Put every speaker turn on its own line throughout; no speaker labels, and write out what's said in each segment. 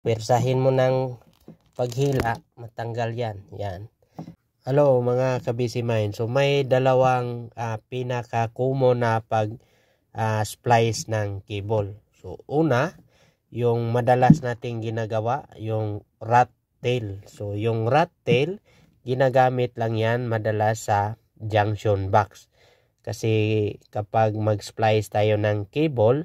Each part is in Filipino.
Pwersahin mo ng paghila, matanggal yan. Yan. Hello mga kabisi mind. So may dalawang pinaka-common na splice ng cable. So una, yung madalas nating ginagawa, yung rat tail. So yung rat tail, ginagamit lang yan madalas sa junction box. Kasi kapag mag-splice tayo ng cable,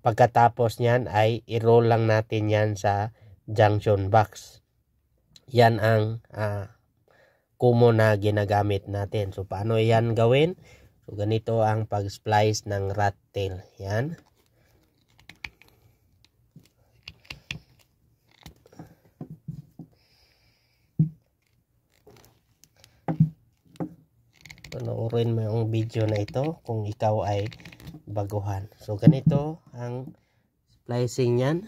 pagkatapos niyan ay i-roll lang natin yan sa junction box. Yan ang common na ginagamit natin. So paano yan gawin? So ganito ang pag-splice ng rat tail. Yan. Panoorin mo yung video na ito kung ikaw ay baguhan. So ganito ang splicing yan.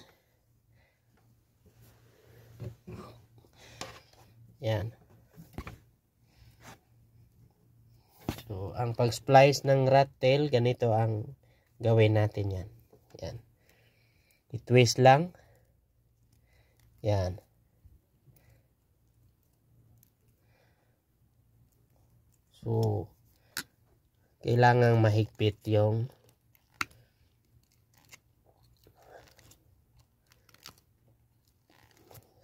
Yan. So ang pag-splice ng rat tail, ganito ang gawin natin yan. Yan. I-twist lang. Yan. So kailangang mahigpit yung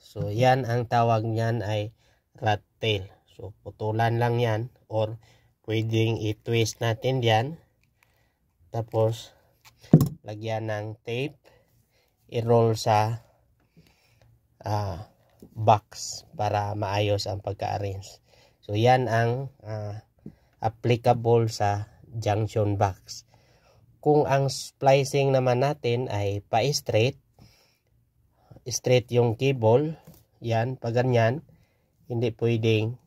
so yan ang tawag niyan ay rat tail. So putulan lang yan or pwedeng i-twist natin yan. Tapos lagyan ng tape, i-roll sa box para maayos ang pagka-arrange. So yan ang applicable sa junction box. Kung ang splicing naman natin ay pa-straight, straight yung cable, yan, pag ganyan, hindi pwedeng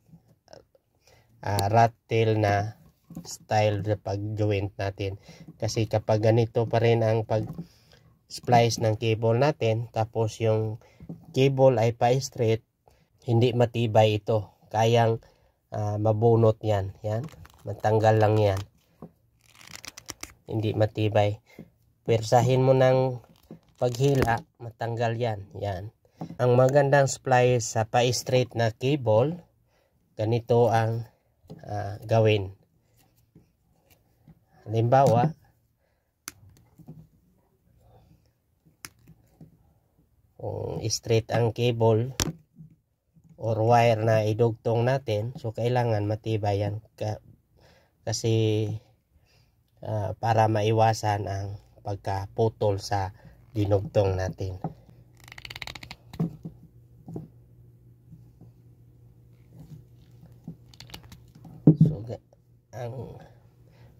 rat tail na style na pag-joint natin. Kasi kapag ganito pa rin ang pag-splice ng cable natin, tapos yung cable ay pa-straight, hindi matibay ito. Kayang mabunot yan. Yan. Matanggal lang yan. Hindi matibay. Pwersahin mo ng paghila, matanggal yan. Yan. Ang magandang splice sa pa-straight na cable, ganito ang gawin. Halimbawa, kung straight ang cable or wire na idugtong natin, so kailangan matibay yan kasi para maiwasan ang pagkaputol sa dinugtong natin. So ang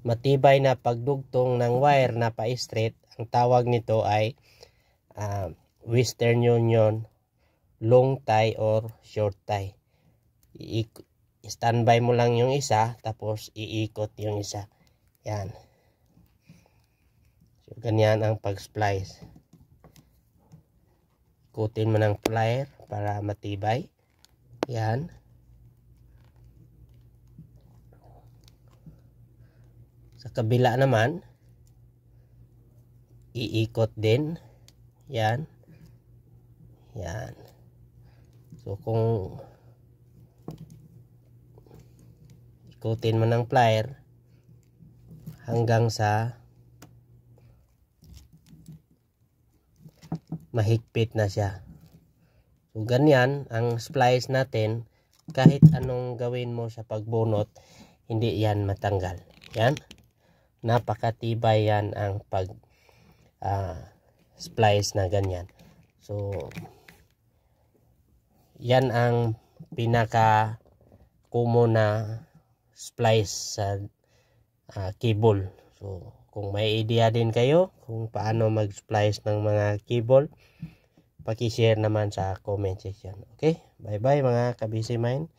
matibay na pagdugtong ng wire na pa-straight, ang tawag nito ay Western Union long tie or short tie. Standby mo lang yung isa, tapos iikot yung isa. Yan. So ganyan ang pag-splice. Ikutin mo ng plier para matibay. Yan. Sa kabila naman, iikot din. Yan. Yan. So kung ikutin mo ng plier hanggang sa mahigpit na siya. So ganyan ang splice natin, kahit anong gawin mo sa pagbunot, hindi yan matanggal. Yan. Napakatibay yan ang pag splice na ganyan. So yan ang pinaka common na splice sa cable. So kung may idea din kayo kung paano mag-splice ng mga cable, paki-share naman sa comment section. Okay? Bye bye mga kabisi mind.